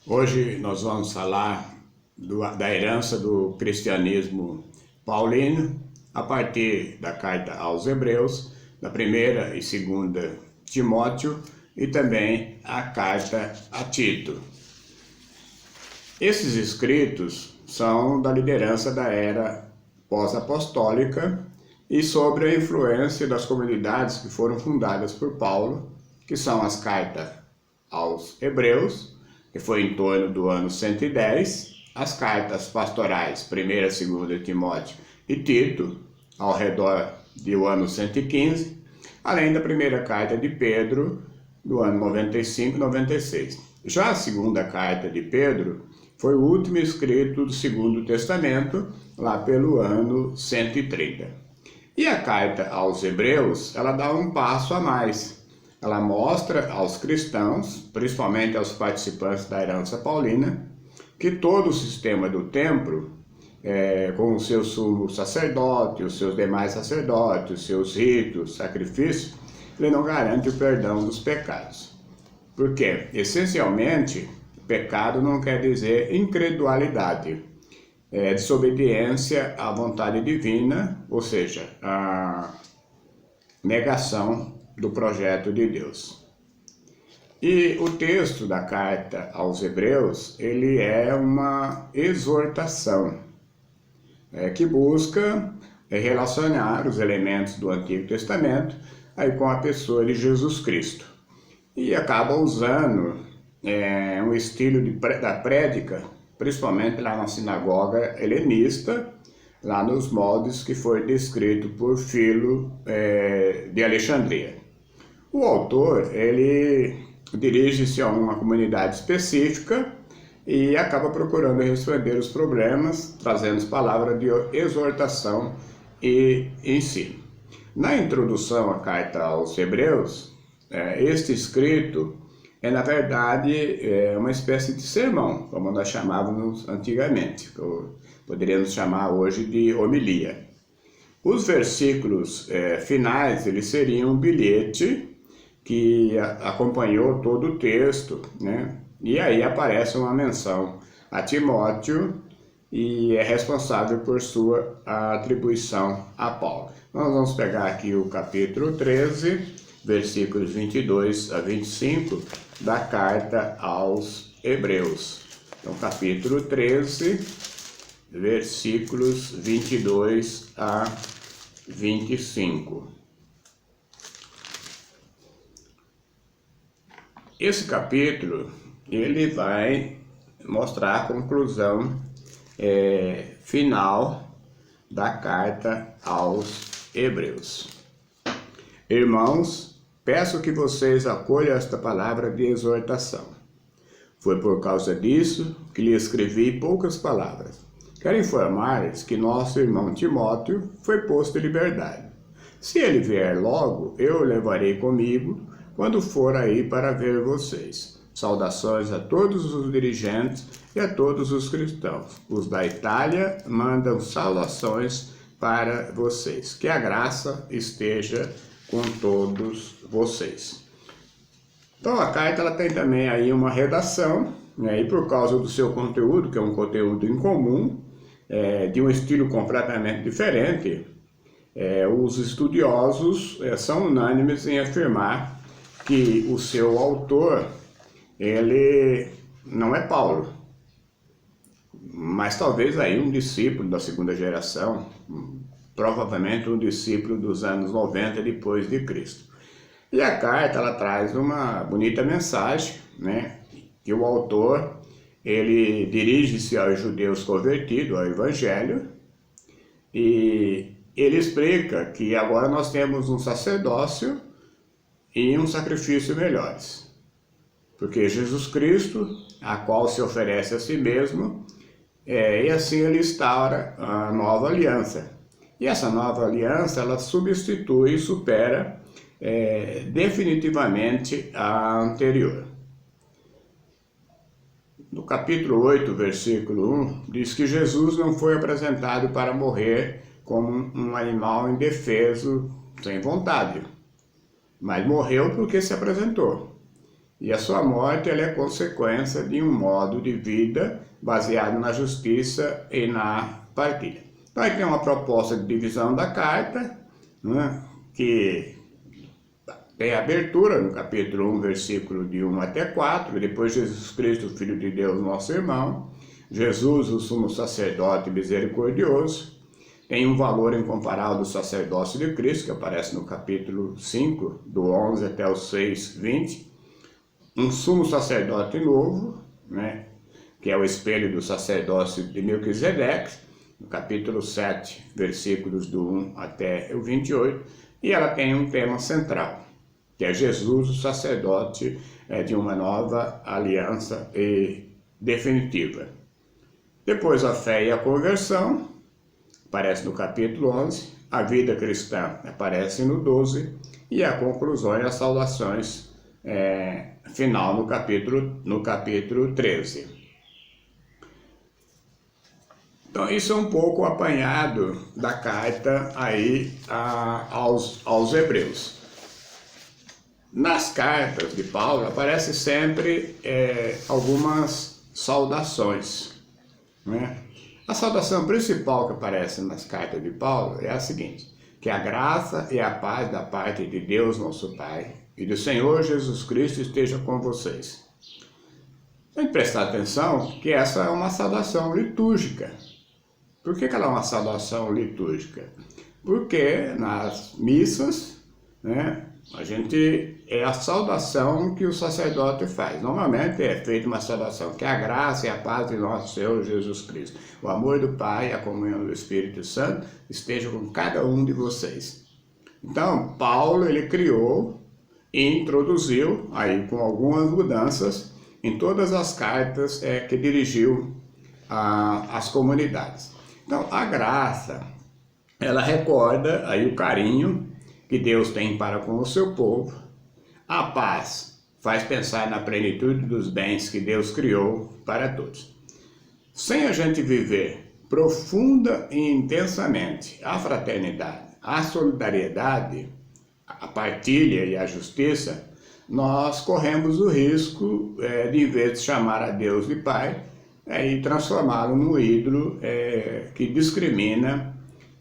Hoje nós vamos falar da herança do cristianismo paulino a partir da carta aos Hebreus, da primeira e segunda Timóteo e também a carta a Tito. Esses escritos são da liderança da era pós-apostólica e sobre a influência das comunidades que foram fundadas por Paulo, que são as cartas aos Hebreus, que foi em torno do ano 110, as cartas pastorais 1ª e 2ª Timóteo e Tito, ao redor do ano 115, além da primeira carta de Pedro, do ano 95 e 96. Já a segunda carta de Pedro foi o último escrito do Segundo Testamento, lá pelo ano 130. E a carta aos Hebreus, ela dá um passo a mais. Ela mostra aos cristãos, principalmente aos participantes da herança paulina, que todo o sistema do templo, com o seu sumo sacerdote, os seus demais sacerdotes, os seus ritos, sacrifícios, ele não garante o perdão dos pecados. Porque, essencialmente, pecado não quer dizer incredulidade, desobediência à vontade divina, ou seja, a negação do projeto de Deus. E o texto da carta aos Hebreus, ele é uma exortação que busca relacionar os elementos do Antigo Testamento aí com a pessoa de Jesus Cristo. E acaba usando um estilo da prédica, principalmente lá na sinagoga helenista, lá nos moldes que foi descrito por Filo de Alexandria. O autor, ele dirige-se a uma comunidade específica e acaba procurando responder os problemas, trazendo palavras de exortação e ensino. Na introdução à carta aos Hebreus, este escrito na verdade, uma espécie de sermão, como nós chamávamos antigamente, poderíamos chamar hoje de homilia. Os versículos finais, eles seriam um bilhete que acompanhou todo o texto, né? E aí aparece uma menção a Timóteo e é responsável por sua atribuição a Paulo. Nós vamos pegar aqui o capítulo 13, versículos 22 a 25 da carta aos Hebreus. Então, capítulo 13, versículos 22 a 25. Esse capítulo, ele vai mostrar a conclusão final da carta aos Hebreus. Irmãos, peço que vocês acolham esta palavra de exortação. Foi por causa disso que lhe escrevi poucas palavras. Quero informar-lhes que nosso irmão Timóteo foi posto em liberdade. Se ele vier logo, eu o levarei comigo quando for aí para ver vocês. Saudações a todos os dirigentes e a todos os cristãos. Os da Itália mandam saudações para vocês. Que a graça esteja com todos vocês. Então a carta ela tem também aí uma redação, né, e por causa do seu conteúdo, que é um conteúdo incomum, de um estilo completamente diferente, os estudiosos são unânimes em afirmar que o seu autor, ele não é Paulo, mas talvez aí um discípulo da segunda geração, provavelmente um discípulo dos anos 90 depois de Cristo. E a carta ela traz uma bonita mensagem, né, que o autor ele dirige-se aos judeus convertidos ao Evangelho e ele explica que agora nós temos um sacerdócio e um sacrifício melhores. Porque Jesus Cristo, a qual se oferece a si mesmo, e assim ele instaura a nova aliança. E essa nova aliança, ela substitui e supera definitivamente a anterior. No capítulo 8, versículo 1, diz que Jesus não foi apresentado para morrer como um animal indefeso, sem vontade, mas morreu porque se apresentou. E a sua morte ela é consequência de um modo de vida baseado na justiça e na partilha. Então, aí tem uma proposta de divisão da carta, né, que tem abertura no capítulo 1, versículo de 1 até 4, depois Jesus Cristo, Filho de Deus, nosso irmão, Jesus, o sumo sacerdote misericordioso, tem um valor incomparável do sacerdócio de Cristo, que aparece no capítulo 5, do 11 até o 6, 20, um sumo sacerdote novo, né, que é o espelho do sacerdócio de Melquisedeque, no capítulo 7, versículos do 1 até o 28, e ela tem um tema central, que é Jesus, o sacerdote de uma nova aliança e definitiva. Depois a fé e a conversão, aparece no capítulo 11, a vida cristã aparece no 12, e a conclusão e as saudações final no capítulo 13. Então isso é um pouco apanhado da carta aí aos Hebreus. Nas cartas de Paulo aparece sempre algumas saudações, né? A saudação principal que aparece nas cartas de Paulo é a seguinte: que a graça e a paz da parte de Deus nosso Pai e do Senhor Jesus Cristo esteja com vocês. Tem que prestar atenção que essa é uma saudação litúrgica. Por que ela é uma saudação litúrgica? Porque nas missas, né, é a saudação que o sacerdote faz. Normalmente é feita uma saudação, que a graça e a paz de nosso Senhor Jesus Cristo, o amor do Pai e a comunhão do Espírito Santo estejam com cada um de vocês. Então, Paulo, ele criou e introduziu, aí com algumas mudanças, em todas as cartas que dirigiu às comunidades. Então, a graça, ela recorda aí o carinho que Deus tem para com o seu povo. A paz faz pensar na plenitude dos bens que Deus criou para todos. Sem a gente viver profunda e intensamente a fraternidade, a solidariedade, a partilha e a justiça, nós corremos o risco de, em vez de chamar a Deus de Pai, e transformá-lo num ídolo que discrimina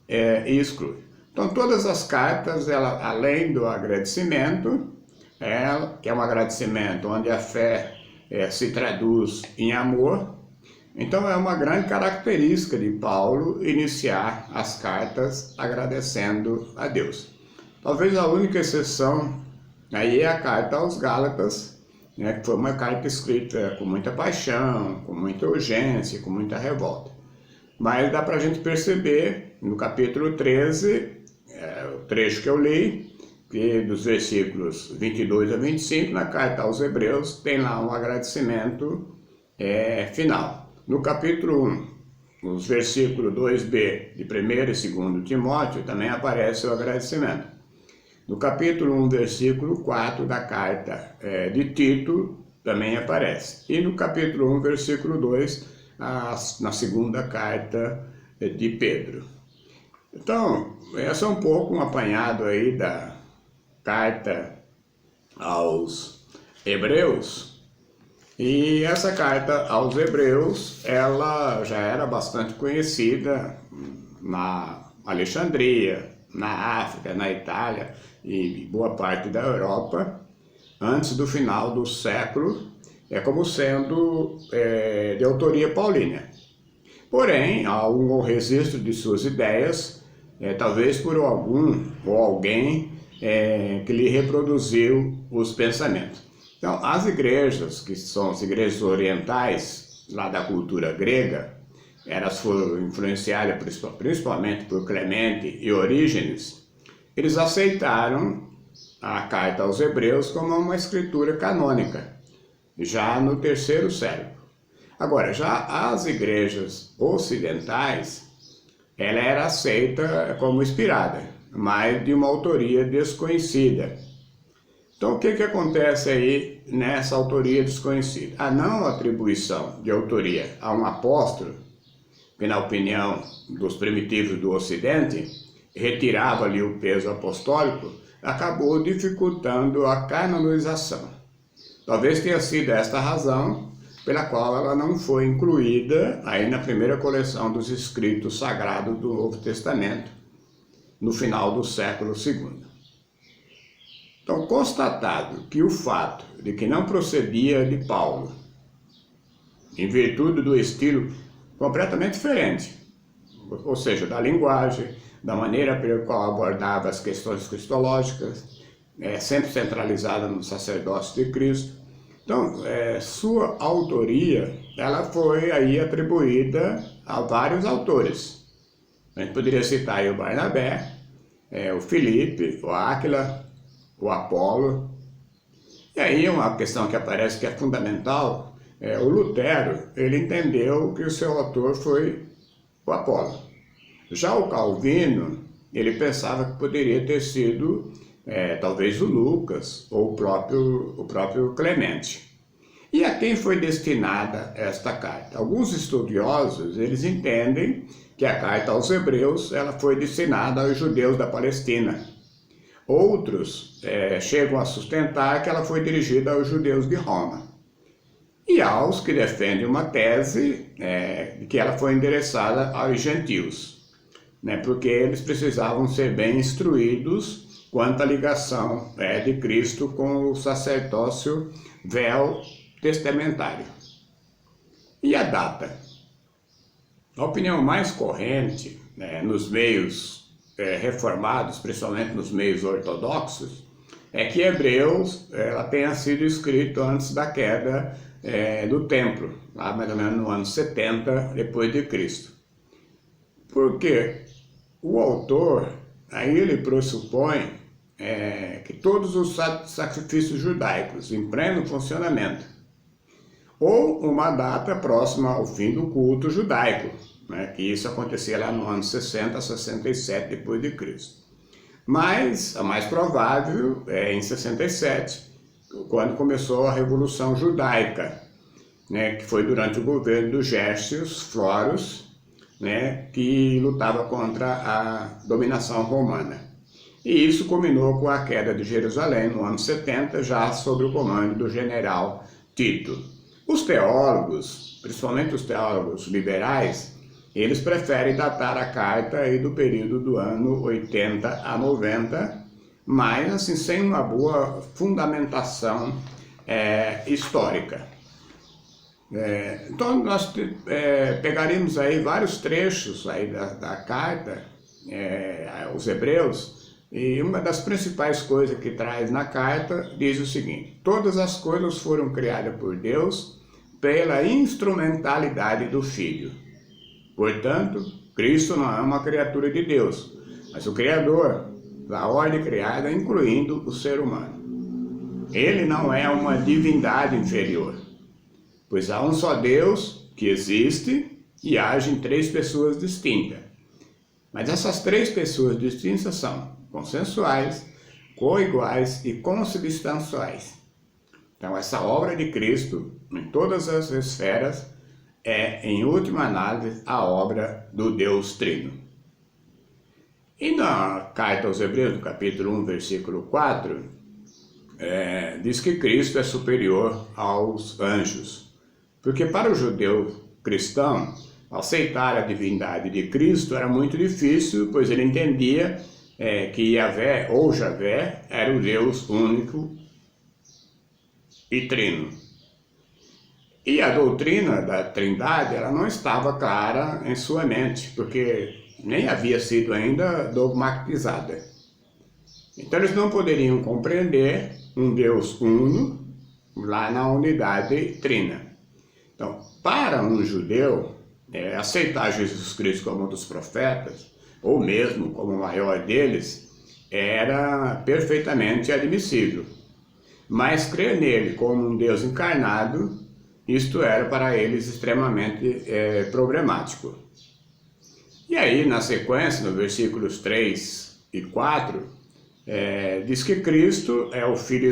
e exclui. Então, todas as cartas, além do agradecimento, que é um agradecimento onde a fé se traduz em amor, então é uma grande característica de Paulo iniciar as cartas agradecendo a Deus. Talvez a única exceção aí é a carta aos Gálatas, né, que foi uma carta escrita com muita paixão, com muita urgência, com muita revolta. Mas dá para a gente perceber no capítulo 13, o trecho que eu li, que dos versículos 22 a 25, na carta aos Hebreus, tem lá um agradecimento final. No capítulo 1, nos versículos 2b de 1º e 2º Timóteo, também aparece o agradecimento. No capítulo 1, versículo 4 da carta de Tito, também aparece. E no capítulo 1, versículo 2, na segunda carta de Pedro. Então, esse é um pouco um apanhado aí da carta aos Hebreus. E essa carta aos Hebreus, ela já era bastante conhecida na Alexandria, na África, na Itália e boa parte da Europa, antes do final do século, como sendo de autoria paulina. Porém, há um registro de suas ideias, talvez por algum ou alguém que lhe reproduziu os pensamentos. Então, as igrejas, que são as igrejas orientais, lá da cultura grega, elas foram influenciadas principalmente por Clemente e Orígenes. Eles aceitaram a carta aos Hebreus como uma escritura canônica, já no terceiro século. Agora, já as igrejas ocidentais, ela era aceita como inspirada, mas de uma autoria desconhecida. Então, o que acontece aí nessa autoria desconhecida? A não atribuição de autoria a um apóstolo, que na opinião dos primitivos do Ocidente, retirava ali o peso apostólico, acabou dificultando a canonização. Talvez tenha sido esta a razão pela qual ela não foi incluída aí na primeira coleção dos escritos sagrados do Novo Testamento, no final do século II. Então, constatado que o fato de que não procedia de Paulo, em virtude do estilo completamente diferente, ou seja, da linguagem, da maneira pela qual abordava as questões cristológicas, sempre centralizada no sacerdócio de Cristo. Então, sua autoria, ela foi aí atribuída a vários autores. A gente poderia citar aí o Barnabé, o Filipe, o Áquila, o Apolo. E aí uma questão que aparece que é fundamental, o Lutero, ele entendeu que o seu autor foi o Apolo. Já o Calvino, ele pensava que poderia ter sido talvez o Lucas ou o próprio Clemente. E a quem foi destinada esta carta? Alguns estudiosos, eles entendem que a carta aos Hebreus ela foi destinada aos judeus da Palestina. Outros chegam a sustentar que ela foi dirigida aos judeus de Roma. E aos que defendem uma tese de que ela foi endereçada aos gentios, porque eles precisavam ser bem instruídos quanto à ligação de Cristo com o sacerdócio testamentário. E a data? A opinião mais corrente nos meios reformados, principalmente nos meios ortodoxos, é que Hebreus ela tenha sido escrito antes da queda do templo, lá mais ou menos no ano 70 depois de Cristo. Porque o autor, aí ele pressupõe que todos os sacrifícios judaicos em pleno funcionamento, ou uma data próxima ao fim do culto judaico, que isso acontecia lá no ano 60 a 67 depois de Cristo. Mas a mais provável é em 67, quando começou a Revolução Judaica, que foi durante o governo do Gércios Florus, que lutava contra a dominação romana. E isso culminou com a queda de Jerusalém no ano 70, já sob o comando do general Tito. Os teólogos, principalmente os teólogos liberais, eles preferem datar a carta aí do período do ano 80 a 90, mas assim, sem uma boa fundamentação histórica. Então nós pegaríamos aí vários trechos aí da carta aos Hebreus, e uma das principais coisas que traz na carta diz o seguinte: todas as coisas foram criadas por Deus pela instrumentalidade do Filho. Portanto, Cristo não é uma criatura de Deus, mas o Criador da ordem criada, incluindo o ser humano. Ele não é uma divindade inferior, pois há um só Deus que existe e age em três pessoas distintas. Mas essas três pessoas distintas são consensuais, coiguais e consubstanciais. Então, essa obra de Cristo, em todas as esferas, é, em última análise, a obra do Deus Trino. E na carta aos Hebreus, no capítulo 1, versículo 4, diz que Cristo é superior aos anjos. Porque para o judeu cristão, aceitar a divindade de Cristo era muito difícil, pois ele entendia que Yahvé ou Javé era o Deus único e trino. E a doutrina da Trindade ela não estava clara em sua mente, porque nem havia sido ainda dogmatizada. Então eles não poderiam compreender um Deus uno lá na unidade trina. Então, para um judeu, aceitar Jesus Cristo como um dos profetas, ou mesmo como o maior deles, era perfeitamente admissível. Mas crer nele como um Deus encarnado, isto era para eles extremamente problemático. E aí, na sequência, nos versículos 3 e 4, diz que Cristo é o Filho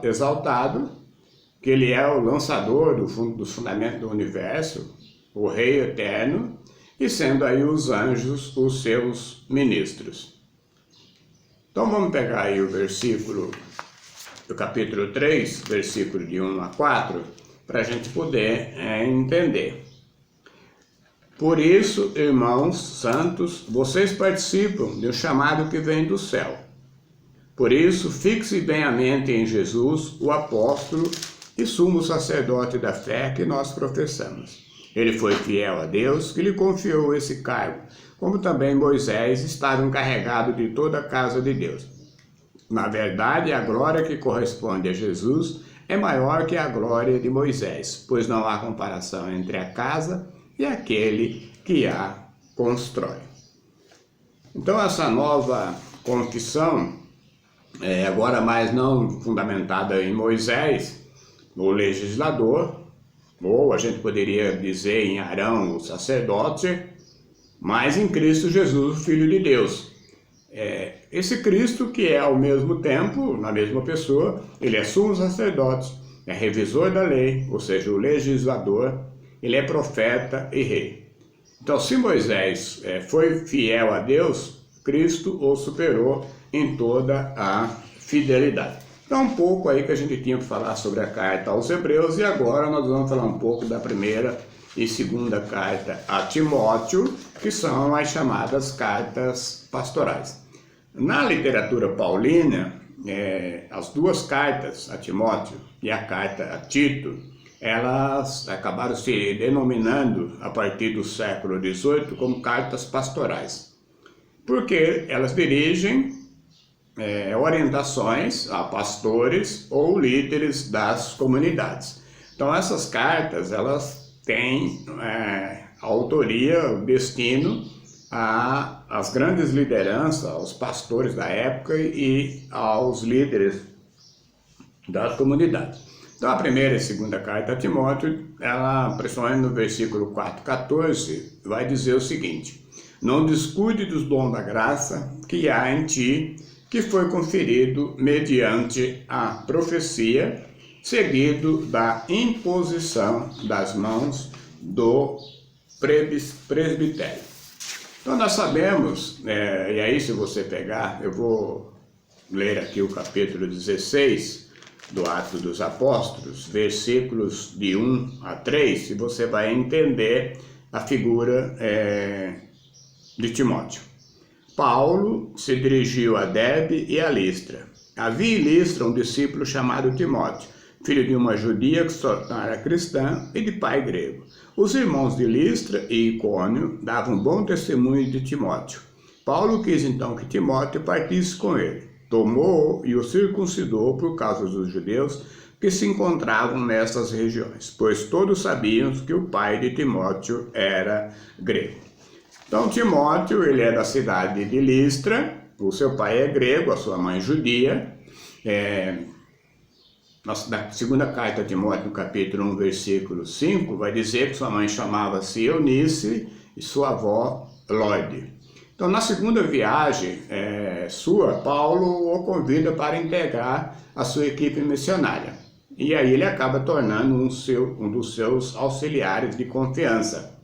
exaltado, que ele é o lançador dos fundamentos do universo, o Rei eterno, e sendo aí os anjos os seus ministros. Então vamos pegar aí o versículo do capítulo 3, versículo de 1 a 4, para a gente poder entender. Por isso, irmãos santos, vocês participam do chamado que vem do céu. Por isso, fixe bem a mente em Jesus, o apóstolo e sumo sacerdote da fé que nós professamos. Ele foi fiel a Deus, que lhe confiou esse cargo, como também Moisés estava encarregado de toda a casa de Deus. Na verdade, a glória que corresponde a Jesus é maior que a glória de Moisés, pois não há comparação entre a casa e aquele que a constrói. Então, essa nova confissão, agora mais não fundamentada em Moisés, o legislador, ou a gente poderia dizer em Arão, o sacerdote, mas em Cristo Jesus, o Filho de Deus. Esse Cristo que é ao mesmo tempo, na mesma pessoa, ele é sumo sacerdote, é revisor da lei, ou seja, o legislador, ele é profeta e rei. Então, se Moisés foi fiel a Deus, Cristo o superou em toda a fidelidade. Então, um pouco aí que a gente tinha para falar sobre a carta aos Hebreus, e agora nós vamos falar um pouco da primeira e segunda carta a Timóteo, que são as chamadas cartas pastorais. Na literatura paulina, as duas cartas a Timóteo e a carta a Tito, elas acabaram se denominando, a partir do século XVIII, como cartas pastorais, porque elas dirigem orientações a pastores ou líderes das comunidades. Então, essas cartas, elas têm a autoria, o destino às grandes lideranças, aos pastores da época e aos líderes das comunidades. Então, a primeira e segunda carta a Timóteo, ela, principalmente no versículo 4:14, vai dizer o seguinte: não descuide dos dons da graça que há em ti, que foi conferido mediante a profecia, seguido da imposição das mãos do presbitério. Então nós sabemos, e aí se você pegar, eu vou ler aqui o capítulo 16 do Atos dos Apóstolos, versículos de 1 a 3, e você vai entender a figura de Timóteo. Paulo se dirigiu a Derbe e a Listra. Havia em Listra um discípulo chamado Timóteo, filho de uma judia que se tornara cristã e de pai grego. Os irmãos de Listra e Icônio davam bom testemunho de Timóteo. Paulo quis então que Timóteo partisse com ele. Tomou-o e o circuncidou por causa dos judeus que se encontravam nessas regiões, pois todos sabiam que o pai de Timóteo era grego. Então, Timóteo, ele é da cidade de Listra, o seu pai é grego, a sua mãe judia. Na segunda carta a Timóteo, no capítulo 1, versículo 5, vai dizer que sua mãe chamava-se Eunice e sua avó Lóide. Então, na segunda viagem Paulo o convida para integrar a sua equipe missionária. E aí ele acaba tornando um dos seus auxiliares de confiança.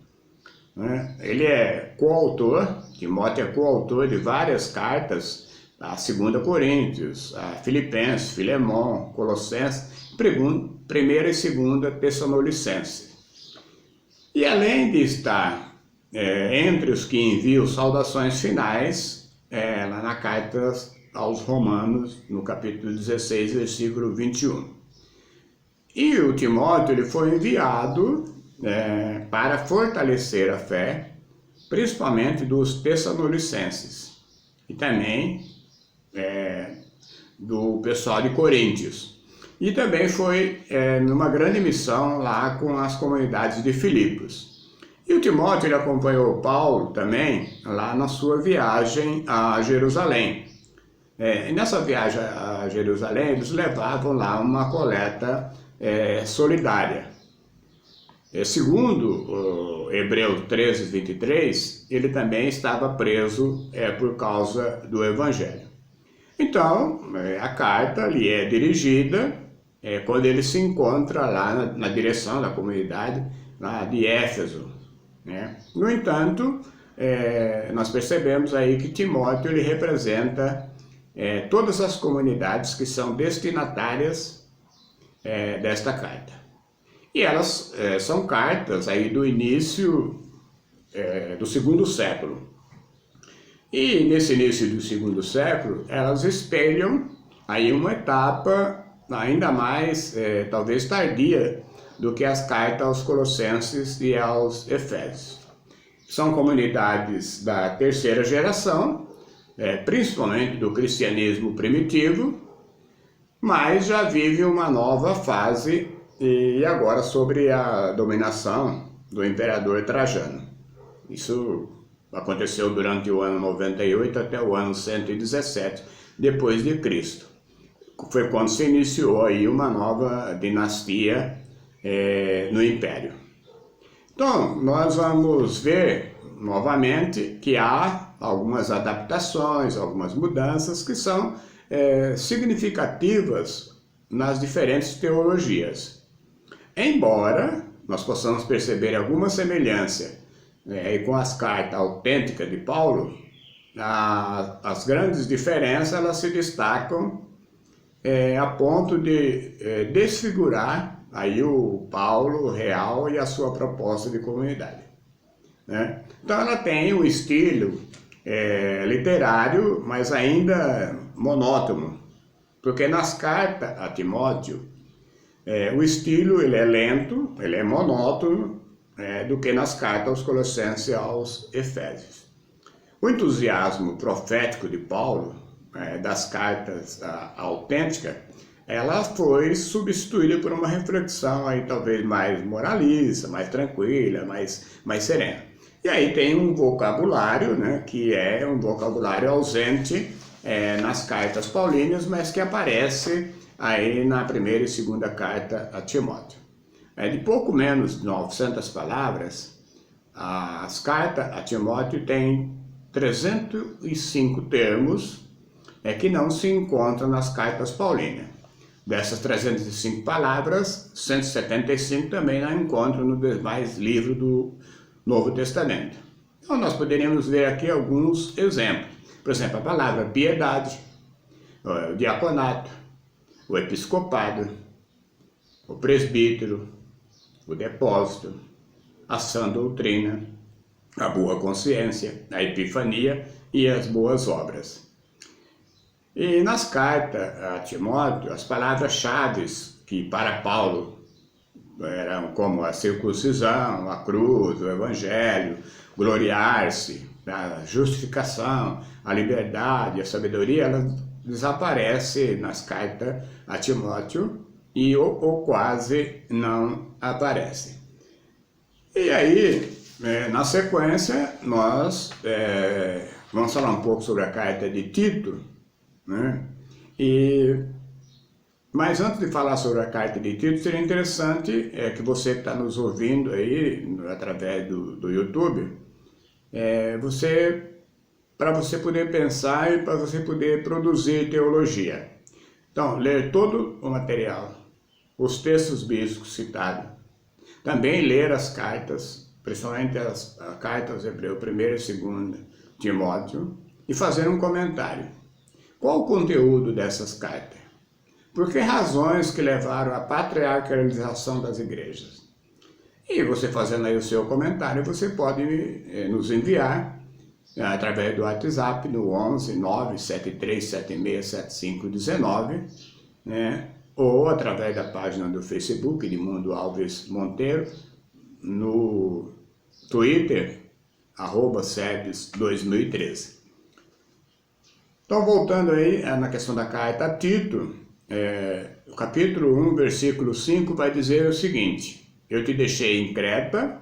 Ele é coautor, Timóteo é coautor de várias cartas, a 2 Coríntios, a Filipenses, Filemão, Colossenses, 1ª e 2ª Tessalonicenses. E além de estar entre os que enviam saudações finais, lá na carta aos Romanos, no capítulo 16, versículo 21. E o Timóteo ele foi enviado para fortalecer a fé, principalmente dos Tessalonicenses e também do pessoal de Coríntios. E também foi numa grande missão lá com as comunidades de Filipos. E o Timóteo ele acompanhou Paulo também lá na sua viagem a Jerusalém. E nessa viagem a Jerusalém eles levavam lá uma coleta solidária. Segundo Hebreus 13, 23, ele também estava preso por causa do Evangelho. Então, a carta lhe é dirigida quando ele se encontra lá na direção da comunidade lá de Éfeso. No entanto, nós percebemos aí que Timóteo ele representa todas as comunidades que são destinatárias desta carta. E elas são cartas aí do início do segundo século. E nesse início do segundo século, elas espelham aí uma etapa ainda mais, talvez tardia, do que as cartas aos Colossenses e aos Efésios. São comunidades da terceira geração, principalmente do cristianismo primitivo, mas já vive uma nova fase, e agora sobre a dominação do imperador Trajano. Isso aconteceu durante o ano 98 até o ano 117 depois de Cristo. Foi quando se iniciou aí uma nova dinastia no Império. Então, nós vamos ver novamente que há algumas adaptações, algumas mudanças que são significativas nas diferentes teologias. Embora nós possamos perceber alguma semelhança com as cartas autênticas de Paulo, as grandes diferenças elas se destacam a ponto de desfigurar aí o Paulo real e a sua proposta de comunidade, né? Então ela tem um estilo literário, mas ainda monótono, porque nas cartas a Timóteo o estilo ele é lento, ele é monótono, do que nas cartas aos Colossenses e aos Efésios. O entusiasmo profético de Paulo, das cartas autênticas, ela foi substituída por uma reflexão aí talvez mais moralista, mais tranquila, mais serena. E aí tem um vocabulário, né, que é um vocabulário ausente nas cartas paulinas, mas que aparece aí na primeira e segunda carta a Timóteo. De pouco menos de 900 palavras, as cartas a Timóteo têm 305 termos que não se encontram nas cartas paulinas. Dessas 305 palavras, 175 também não encontram no demais livro do Novo Testamento. Então nós poderíamos ver aqui alguns exemplos. Por exemplo, a palavra piedade, o diaconato, o episcopado, o presbítero, o depósito, a sã doutrina, a boa consciência, a epifania e as boas obras. E nas cartas a Timóteo, as palavras-chave que para Paulo eram como a circuncisão, a cruz, o evangelho, gloriar-se, a justificação, a liberdade, a sabedoria, elas desaparecem nas cartas a Timóteo e ou quase não aparecem. E aí, na sequência, nós vamos falar um pouco sobre a carta de Tito, né? Mas antes de falar sobre a carta de Tito, seria interessante que você que está nos ouvindo aí, através do YouTube, para você poder pensar e para você poder produzir teologia. Então, ler todo o material, os textos bíblicos citados, também ler as cartas, principalmente a carta aos Hebreus, 1ª e 2ª Timóteo, e fazer um comentário. Qual o conteúdo dessas cartas? Por que razões que levaram à patriarcalização das igrejas? E você fazendo aí o seu comentário, você pode nos enviar através do WhatsApp no 11 973 76 75 19, né? Ou através da página do Facebook de Mundo Alves Monteiro, no Twitter, @sebes2013. Então, voltando aí na questão da carta a Tito, o capítulo 1, versículo 5 vai dizer o seguinte: eu te deixei em Creta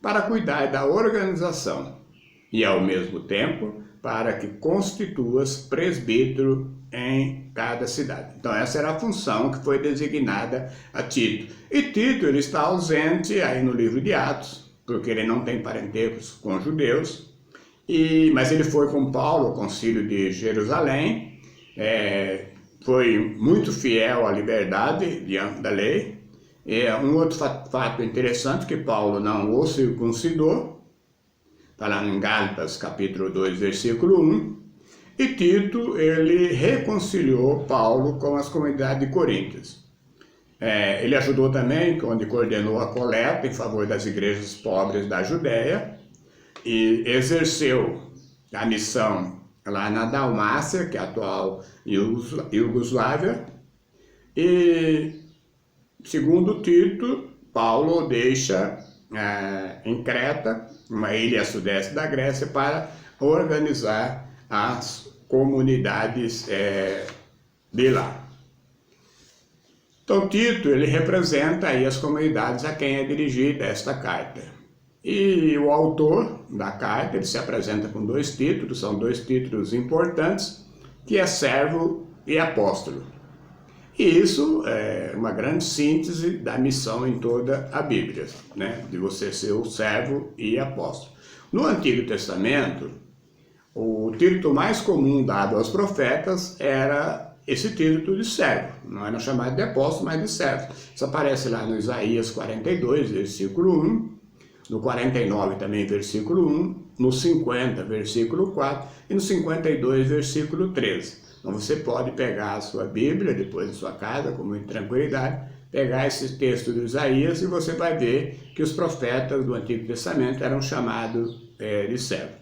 para cuidar da organização e ao mesmo tempo para que constituas presbítero em cada cidade. Então essa era a função que foi designada a Tito. E Tito ele está ausente aí no livro de Atos, porque ele não tem parentescos com judeus, mas ele foi com Paulo ao concílio de Jerusalém, foi muito fiel à liberdade diante da lei. Um outro fato interessante que Paulo não o circuncidou, está lá em Gálatas capítulo 2, versículo 1, E Tito, ele reconciliou Paulo com as comunidades de Coríntios. Ele ajudou também, quando coordenou a coleta em favor das igrejas pobres da Judéia, e exerceu a missão lá na Dalmácia, que é a atual Iugoslávia, e, segundo Tito, Paulo deixa em Creta, uma ilha a sudeste da Grécia, para organizar as comunidades de lá. Então Tito, ele representa aí as comunidades a quem é dirigida esta carta. E o autor da carta, ele se apresenta com dois títulos, são dois títulos importantes, que é servo e apóstolo. E isso é uma grande síntese da missão em toda a Bíblia, né? De você ser o servo e apóstolo. No Antigo Testamento, o título mais comum dado aos profetas era esse título de servo. Não era chamado de apóstolo, mas de servo. Isso aparece lá no Isaías 42, versículo 1, no 49 também, versículo 1, no 50, versículo 4 e no 52, versículo 13. Então você pode pegar a sua Bíblia, depois da sua casa, com muita tranquilidade, pegar esse texto de Isaías e você vai ver que os profetas do Antigo Testamento eram chamados de servo.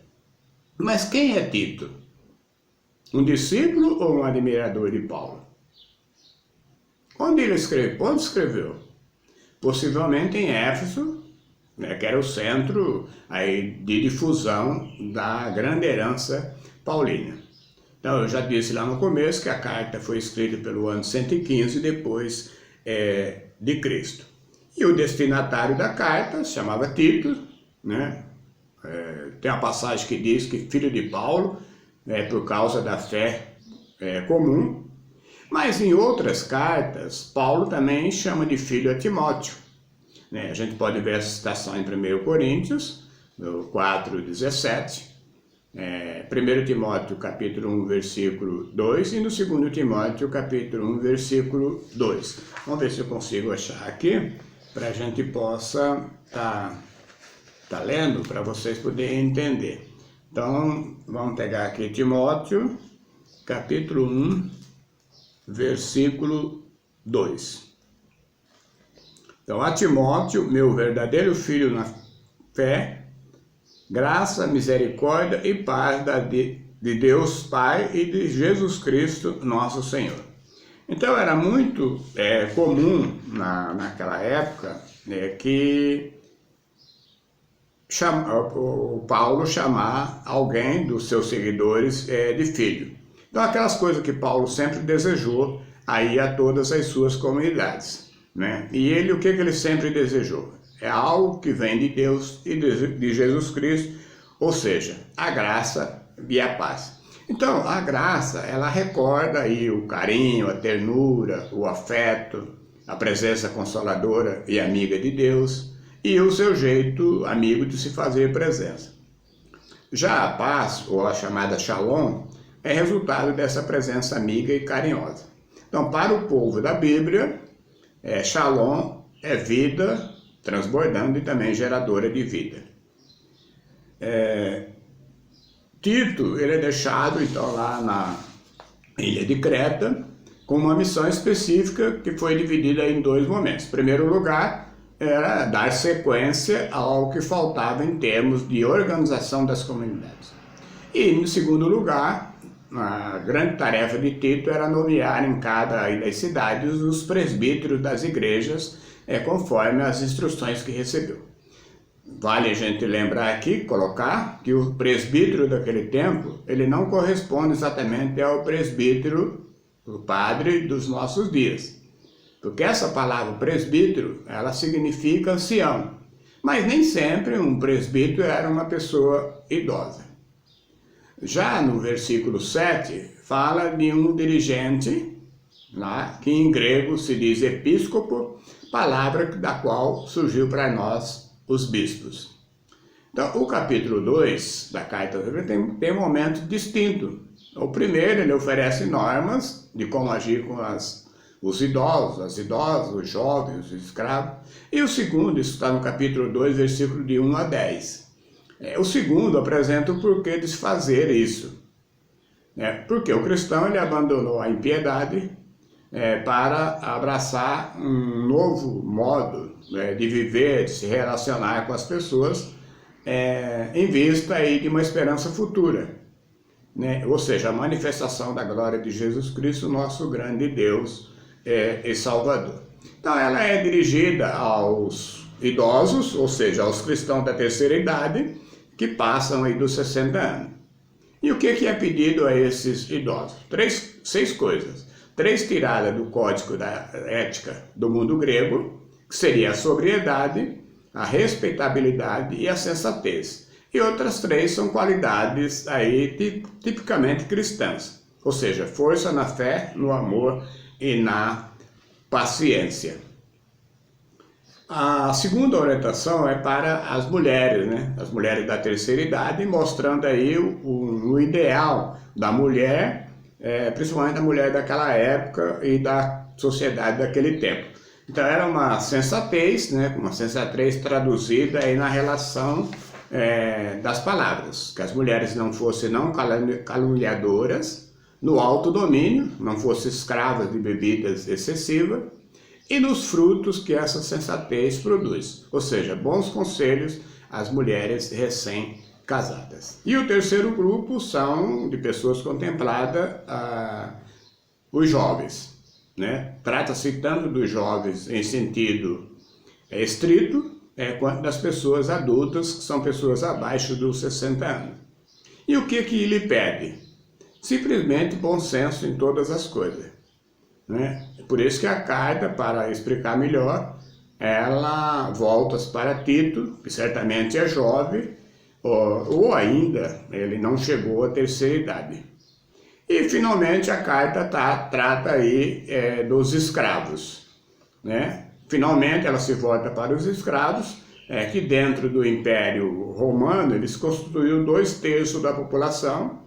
Mas quem é Tito? Um discípulo ou um admirador de Paulo? Onde ele escreveu? Onde escreveu? Possivelmente em Éfeso, né, que era o centro aí de difusão da grande herança paulina. Então, eu já disse lá no começo que a carta foi escrita pelo ano 115 depois de Cristo. E o destinatário da carta se chamava Tito, né? Tem uma passagem que diz que filho de Paulo, por causa da fé comum. Mas em outras cartas, Paulo também chama de filho a Timóteo. Né? A gente pode ver essa citação em 1 Coríntios, no 4:17. 1 Timóteo capítulo 1, versículo 2 e no 2 Timóteo capítulo 1, versículo 2. Vamos ver se eu consigo achar aqui, para a gente possa tá lendo, para vocês poderem entender. Então, vamos pegar aqui Timóteo capítulo 1, versículo 2. Então, a Timóteo, meu verdadeiro filho na fé, graça, misericórdia e paz de Deus Pai e de Jesus Cristo, nosso Senhor. Então era muito comum naquela época que o Paulo chamar alguém dos seus seguidores de filho. Então aquelas coisas que Paulo sempre desejou aí a todas as suas comunidades, né? E ele, o que ele sempre desejou? É algo que vem de Deus e de Jesus Cristo, ou seja, a graça e a paz. Então, a graça, ela recorda aí o carinho, a ternura, o afeto, a presença consoladora e amiga de Deus e o seu jeito amigo de se fazer presença. Já a paz, ou a chamada shalom, é resultado dessa presença amiga e carinhosa. Então, para o povo da Bíblia, shalom é vida transbordando e também geradora de vida. Tito, ele é deixado então lá na ilha de Creta com uma missão específica que foi dividida em dois momentos. Em primeiro lugar, era dar sequência ao que faltava em termos de organização das comunidades. E em segundo lugar, a grande tarefa de Tito era nomear em cada das cidades os presbíteros das igrejas conforme as instruções que recebeu. Vale a gente lembrar aqui, colocar, que o presbítero daquele tempo, ele não corresponde exatamente ao presbítero, o padre dos nossos dias. Porque essa palavra presbítero, ela significa ancião. Mas nem sempre um presbítero era uma pessoa idosa. Já no versículo 7, fala de um dirigente, lá, que em grego se diz episcopo, palavra da qual surgiu para nós os bispos. Então, o capítulo 2 da carta aos Hebreus tem um momento distinto. O primeiro, ele oferece normas de como agir com os idosos, as idosas, os jovens, os escravos. E o segundo, isso está no capítulo 2, versículo de 1 a 10. O segundo apresenta o porquê de se fazer isso. né? Porque o cristão ele abandonou a impiedade para abraçar um novo modo de viver, de se relacionar com as pessoas, em vista aí de uma esperança futura, né? Ou seja, a manifestação da glória de Jesus Cristo, nosso grande Deus e Salvador. Então ela é dirigida aos idosos, ou seja, aos cristãos da terceira idade, que passam aí dos 60 anos. E o que é pedido a esses idosos? 6 coisas. 3 tiradas do código da ética do mundo grego, que seria a sobriedade, a respeitabilidade e a sensatez. E outras 3 são qualidades aí tipicamente cristãs, ou seja, força na fé, no amor e na paciência. A segunda orientação é para as mulheres, né? As mulheres da terceira idade, mostrando aí o ideal da mulher, principalmente da mulher daquela época e da sociedade daquele tempo. Então era uma sensatez, né? Uma sensatez traduzida aí na relação das palavras, que as mulheres não fossem caluniadoras, no autodomínio, não fossem escravas de bebidas excessivas, e nos frutos que essa sensatez produz, ou seja, bons conselhos às mulheres recém-casadas. E o terceiro grupo são de pessoas contempladas, os jovens, né? Trata-se tanto dos jovens em sentido estrito, quanto das pessoas adultas, que são pessoas abaixo dos 60 anos. E o que ele pede? Simplesmente bom senso em todas as coisas, né? Por isso que a carta, para explicar melhor, ela volta para Tito, que certamente é jovem, ou ainda ele não chegou à terceira idade. E finalmente a carta trata aí dos escravos, né? Finalmente ela se volta para os escravos, que dentro do Império Romano eles constituíam 2/3 da população,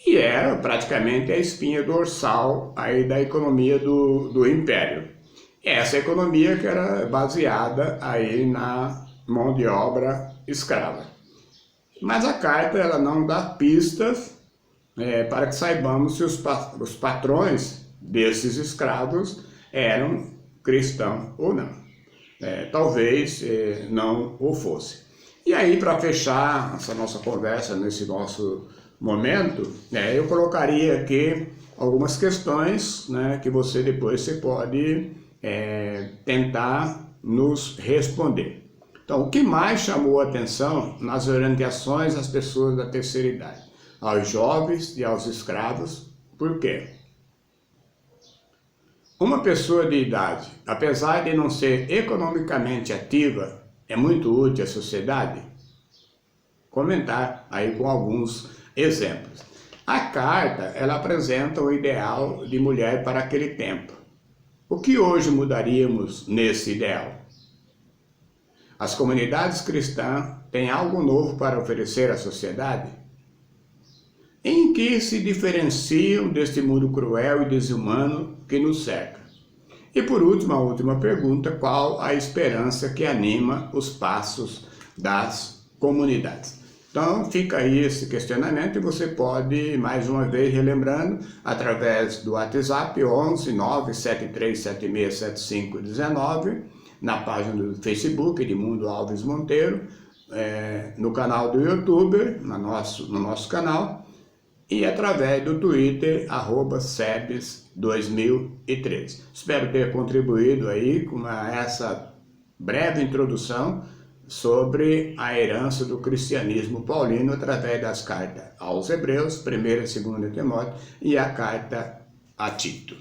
e era praticamente a espinha dorsal aí da economia do Império. Essa economia que era baseada aí na mão de obra escrava. Mas a carta ela não dá pistas para que saibamos se os patrões desses escravos eram cristãos ou não. Talvez não o fosse. E aí, para fechar essa nossa conversa nesse nosso momento, eu colocaria aqui algumas questões, né, que depois você pode tentar nos responder. Então, o que mais chamou a atenção nas orientações às pessoas da terceira idade? Aos jovens e aos escravos, por quê? Uma pessoa de idade, apesar de não ser economicamente ativa, é muito útil à sociedade? Comentar aí com alguns exemplos. A carta, ela apresenta o ideal de mulher para aquele tempo. O que hoje mudaríamos nesse ideal? As comunidades cristãs têm algo novo para oferecer à sociedade? Em que se diferenciam deste mundo cruel e desumano que nos cerca? E por último, a última pergunta, qual a esperança que anima os passos das comunidades? Então fica aí esse questionamento e você pode, mais uma vez relembrando, através do WhatsApp 11 973767519, na página do Facebook Edmundo Alves Monteiro, no canal do YouTube, no nosso canal, e através do Twitter, @sebes2013. Espero ter contribuído aí com essa breve introdução sobre a herança do cristianismo paulino através das cartas aos Hebreus, 1ª e 2ª Timóteo, e a carta a Tito.